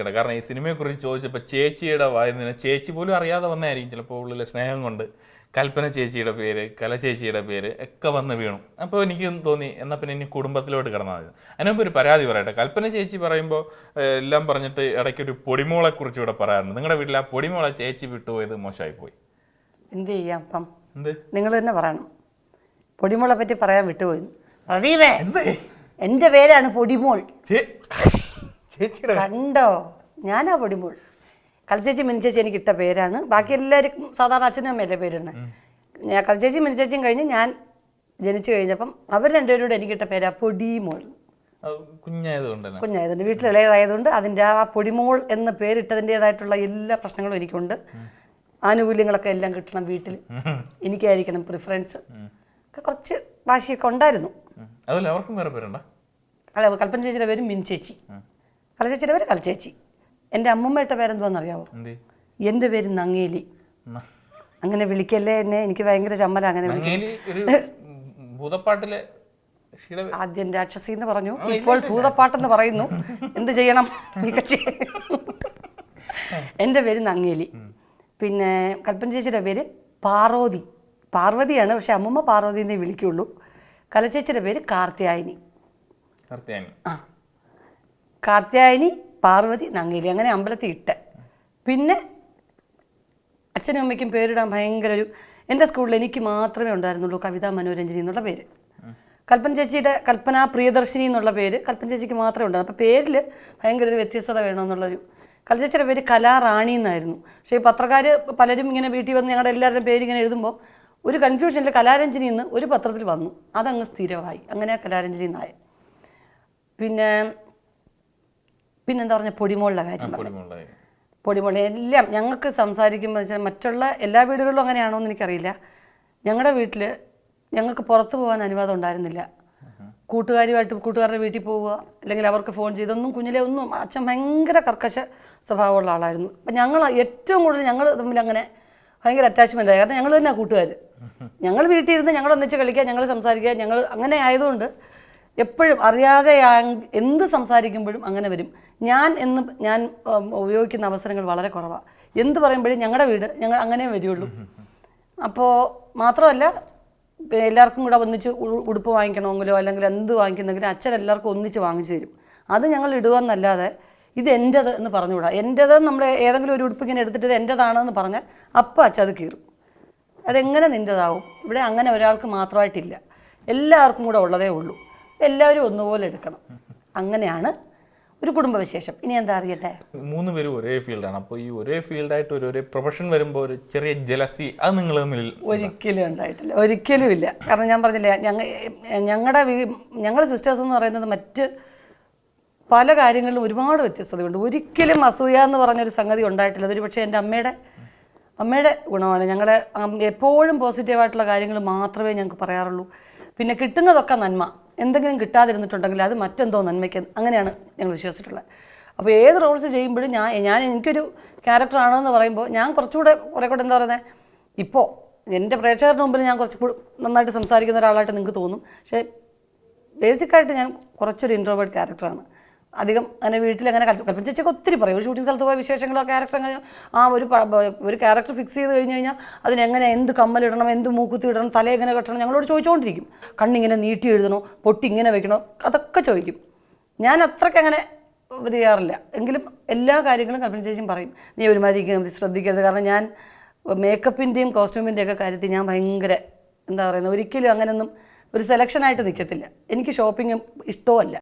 കാരണം ഈ സിനിമയെക്കുറിച്ച് ചോദിച്ചപ്പോൾ ചേച്ചിയുടെ വായന ചേച്ചി പോലും അറിയാതെ വന്നായിരിക്കും ചിലപ്പോൾ ഉള്ളിലെ സ്നേഹം കൊണ്ട് കൽപ്പന ചേച്ചിയുടെ പേര് കല ചേച്ചിയുടെ പേര് ഒക്കെ വന്ന് വീണു. അപ്പോൾ എനിക്ക് തോന്നി എന്നാൽ പിന്നെ ഇനി കുടുംബത്തിലോട്ട് കിടന്നാൽ മതി. അതിനുമുമ്പ് ഒരു പരാതി പറയട്ടെ. കൽപ്പന ചേച്ചി പറയുമ്പോൾ എല്ലാം പറഞ്ഞിട്ട് ഇടയ്ക്കൊരു പൊടിമോളെക്കുറിച്ച് ഇവിടെ പറയാറുണ്ട്. നിങ്ങളുടെ വീട്ടിൽ ആ പൊടിമോളെ ചേച്ചി വിട്ടുപോയത് മോശമായി പോയി. എന്ത് ചെയ്യാം? അപ്പം എന്ത് നിങ്ങൾ തന്നെ പറയണം. പൊടിമോളെ പറ്റി പറയാൻ വിട്ടുപോയി. പ്രദീപേ, എൻ്റെ പേരാണ് പൊടിമോൾ. ചേച്ചിയുടെ കണ്ടോ, ഞാനാ പൊടിമോൾ. കളിച്ചേച്ചി മിനിച്ചേച്ചി എനിക്ക് ഇട്ട പേരാണ്. ബാക്കി എല്ലാവർക്കും സാധാരണ അച്ഛനും അമ്മയല്ലേ പേരുണ്ട്. ഞാൻ കളിച്ചേച്ചി മിനിച്ചേച്ചിയും കഴിഞ്ഞ് ഞാൻ ജനിച്ചു കഴിഞ്ഞപ്പം അവർ രണ്ടുപേരോട് എനിക്കിട്ട പേരാ പൊടിമോൾ. കുഞ്ഞായതുകൊണ്ട് വീട്ടിലിളയതായതുകൊണ്ട് അതിൻ്റെ ആ പൊടിമോൾ എന്ന പേരിട്ടതിൻ്റെതായിട്ടുള്ള എല്ലാ പ്രശ്നങ്ങളും എനിക്കുണ്ട്. ആനുകൂല്യങ്ങളൊക്കെ എല്ലാം കിട്ടണം വീട്ടിൽ, എനിക്കായിരിക്കണം പ്രിഫറൻസ് ഒക്കെ കുറച്ച് വാശിയൊക്കെ ഉണ്ടായിരുന്നു. അല്ല, കൽപ്പന ചേച്ചിയുടെ പേര് മിനിച്ചേച്ചി, കളിച്ചേച്ചിയുടെ പേര് കളിച്ചേച്ചി. എൻ്റെ അമ്മൂമ്മയുടെ പേരെന്തുവാന്നറിയാവോ? എൻ്റെ പേര് നങ്ങേലി. അങ്ങനെ വിളിക്കല്ലേ എന്നെ, എനിക്ക് ഭയങ്കര ചമ്മല. അങ്ങനെ ആദ്യം രാക്ഷസി എന്ന് പറഞ്ഞു, ഇപ്പോൾ ഭൂതപ്പാട്ടെന്ന് പറയുന്നു. എന്ത് ചെയ്യണം? എൻ്റെ പേര് നങ്ങേലി. പിന്നെ കൽപ്പന ചേച്ചിയുടെ പേര് പാർവതി. പാർവതിയാണ്, പക്ഷെ അമ്മൂമ്മ പാർവതി എന്നേ വിളിക്കുള്ളൂ. കലച്ചേച്ചിയുടെ പേര് കാർത്യായനി. ആ, കാർത്യായനി, പാർവതി, നങ്ങേലി, അങ്ങനെ അമ്പലത്തിൽ ഇട്ട്. പിന്നെ അച്ഛനും അമ്മയ്ക്കും പേരിടാൻ ഭയങ്കര ഒരു, എൻ്റെ സ്കൂളിൽ എനിക്ക് മാത്രമേ ഉണ്ടായിരുന്നുള്ളൂ കവിതാ മനോരഞ്ജനി എന്നുള്ള പേര്. കൽപ്പന ചേച്ചിയുടെ കൽപ്പന പ്രിയദർശിനി എന്നുള്ള പേര് കൽപ്പന ചേച്ചിക്ക് മാത്രമേ ഉണ്ടായിരുന്നു. അപ്പോൾ പേരിൽ ഭയങ്കര ഒരു വ്യത്യസ്തത വേണമെന്നുള്ളൊരു. കലച്ചേച്ചിയുടെ പേര് കലാറാണി എന്നായിരുന്നു. പക്ഷേ ഈ പത്രക്കാർ പലരും ഇങ്ങനെ വീട്ടിൽ വന്ന് ഞങ്ങളുടെ എല്ലാവരുടെയും പേര് ഇങ്ങനെ എഴുതുമ്പോൾ ഒരു കൺഫ്യൂഷനിൽ കലാരഞ്ജനി എന്ന് ഒരു പത്രത്തിൽ വന്നു. അതങ്ങ് സ്ഥിരമായി. അങ്ങനെ കലാരഞ്ജനി എന്നായി. പിന്നെന്താ പറഞ്ഞ പൊടിമോളുടെ കാര്യം. പൊടിമോൾ എല്ലാം ഞങ്ങൾക്ക് സംസാരിക്കുമ്പോൾ വെച്ചാൽ മറ്റുള്ള എല്ലാ വീടുകളിലും അങ്ങനെയാണോ എന്ന് എനിക്കറിയില്ല. ഞങ്ങളുടെ വീട്ടിൽ ഞങ്ങൾക്ക് പുറത്ത് പോകാൻ അനുവാദം ഉണ്ടായിരുന്നില്ല. കൂട്ടുകാരുടെ വീട്ടിൽ പോവുക, അല്ലെങ്കിൽ അവർക്ക് ഫോൺ ചെയ്തൊന്നും കുഞ്ഞിലെ ഒന്നും. അച്ഛൻ ഭയങ്കര കർക്കശ സ്വഭാവമുള്ള ആളായിരുന്നു. അപ്പം ഞങ്ങൾ ഏറ്റവും കൂടുതൽ ഞങ്ങൾ തമ്മിൽ അങ്ങനെ ഭയങ്കര അറ്റാച്ച്മെൻ്റ് ആയി. കാരണം ഞങ്ങൾ തന്നെ കൂട്ടുകാർ. ഞങ്ങൾ വീട്ടിൽ ഇരുന്ന് ഞങ്ങൾ ഒന്നിച്ച് കളിക്കുക, ഞങ്ങൾ സംസാരിക്കുക. ഞങ്ങൾ അങ്ങനെ ആയതുകൊണ്ട് എപ്പോഴും അറിയാതെ എന്ത് സംസാരിക്കുമ്പോഴും അങ്ങനെ വരും. ഞാൻ ഉപയോഗിക്കുന്ന അവസരങ്ങൾ വളരെ കുറവാണ്. എന്ത് പറയുമ്പോഴും ഞങ്ങളുടെ വീട് ഞങ്ങൾ അങ്ങനെ വരികയുള്ളൂ. അപ്പോൾ മാത്രമല്ല, എല്ലാവർക്കും കൂടെ ഒന്നിച്ച് ഉടുപ്പ് വാങ്ങിക്കണമെങ്കിലോ അല്ലെങ്കിൽ എന്ത് വാങ്ങിക്കുന്നെങ്കിലും അച്ഛൻ എല്ലാവർക്കും ഒന്നിച്ച് വാങ്ങിച്ചു തരും. അത് ഞങ്ങൾ ഇടുകയെന്നല്ലാതെ ഇത് എൻ്റേത് എന്ന് പറഞ്ഞുകൂടാ. എൻ്റേത് നമ്മൾ ഏതെങ്കിലും ഒരു ഉടുപ്പ് ഇങ്ങനെ എടുത്തിട്ട് ഇത് എൻ്റേതാണെന്ന് പറഞ്ഞാൽ അപ്പം അച്ഛൻ അത് കീറും. അതെങ്ങനെ നിൻ്റേതാവും? ഇവിടെ അങ്ങനെ ഒരാൾക്ക് മാത്രമായിട്ടില്ല, എല്ലാവർക്കും കൂടെ ഉള്ളതേ ഉള്ളൂ. എല്ലാവരും ഒന്നുപോലെ എടുക്കണം. അങ്ങനെയാണ് ഒരു കുടുംബവിശേഷം. ഇനി എന്താ അറിയട്ടെ? 3 പേരും ഒരേ ഫീൽഡാണ്. അപ്പോൾ ഈ ഒരേ ഫീൽഡായിട്ട് ഒരേ പ്രൊഫഷൻ വരുമ്പോൾ ഒരു ചെറിയ ജലസി അത് നിങ്ങൾ തമ്മിൽ ഒരിക്കലും ഉണ്ടായിട്ടില്ല, ഒരിക്കലും ഇല്ല. കാരണം ഞാൻ പറഞ്ഞില്ലേ, ഞങ്ങളുടെ സിസ്റ്റേഴ്സ് എന്ന് പറയുന്നത് മറ്റ് പല കാര്യങ്ങളിലും ഒരുപാട് വ്യത്യസ്തതയുണ്ട്. ഒരിക്കലും അസൂയ എന്ന് പറഞ്ഞൊരു സംഗതി ഉണ്ടായിട്ടില്ല. അതൊരു പക്ഷേ എൻ്റെ അമ്മയുടെ ഗുണമാണ്. ഞങ്ങൾ എപ്പോഴും പോസിറ്റീവായിട്ടുള്ള കാര്യങ്ങൾ മാത്രമേ ഞങ്ങൾക്ക് പറയാറുള്ളൂ. പിന്നെ കിട്ടുന്നതൊക്കെ നന്മ, എന്തെങ്കിലും കിട്ടാതിരുന്നിട്ടുണ്ടെങ്കിൽ അത് മറ്റെന്തോ നന്മയ്ക്ക്, അങ്ങനെയാണ് ഞങ്ങൾ വിശ്വസിച്ചിട്ടുള്ളത്. അപ്പോൾ ഏത് റോൾസ് ചെയ്യുമ്പോഴും എനിക്കൊരു ക്യാരക്ടറാണെന്ന് പറയുമ്പോൾ ഞാൻ കുറച്ചുകൂടെ എന്താ പറയുന്നത്, ഇപ്പോൾ എൻ്റെ പ്രേക്ഷകരുടെ മുമ്പിൽ ഞാൻ കുറച്ച് നന്നായിട്ട് സംസാരിക്കുന്ന ഒരാളായിട്ട് നിങ്ങൾക്ക് തോന്നും. പക്ഷേ ബേസിക്കായിട്ട് ഞാൻ കുറച്ചൊരു ഇൻട്രോവേർട്ട് ക്യാരക്ടറാണ്. അധികം അങ്ങനെ വീട്ടിലങ്ങനെ കൽപ്പന ചേച്ചിയൊക്കെ ഒത്തിരി പറയും. ഒരു ഷൂട്ടിംഗ് സ്ഥലത്ത് പോയ വിശേഷങ്ങളോ ക്യാരക്ടർ അങ്ങനെ ഒരു ക്യാരക്ടർ ഫിക്സ് ചെയ്ത് കഴിഞ്ഞാൽ അതിനെങ്ങനെ എന്ത് കമ്മലിടണം, എന്ത് മൂക്കുത്തി ഇടണം, തല എങ്ങനെ കെട്ടണം ഞങ്ങളോട് ചോദിച്ചുകൊണ്ടിരിക്കും. കണ്ണിങ്ങനെ നീട്ടി എഴുതണോ, പൊട്ടി ഇങ്ങനെ വെക്കണോ, അതൊക്കെ ചോദിക്കും. ഞാൻ അത്രയ്ക്ക് അങ്ങനെ ഇത് ചെയ്യാറില്ല. എങ്കിലും എല്ലാ കാര്യങ്ങളും കൽപ്പന ചേച്ചിയും പറയും, നീ ഒരുമാതിരി ശ്രദ്ധിക്കരുത്. കാരണം ഞാൻ മേക്കപ്പിൻ്റെയും കോസ്റ്റ്യൂമിൻ്റെയൊക്കെ കാര്യത്തിൽ ഞാൻ ഭയങ്കര എന്താ പറയുന്നത്, ഒരിക്കലും അങ്ങനെയൊന്നും ഒരു സെലക്ഷനായിട്ട് നിൽക്കത്തില്ല. എനിക്ക് ഷോപ്പിംഗ് ഇഷ്ടമല്ല.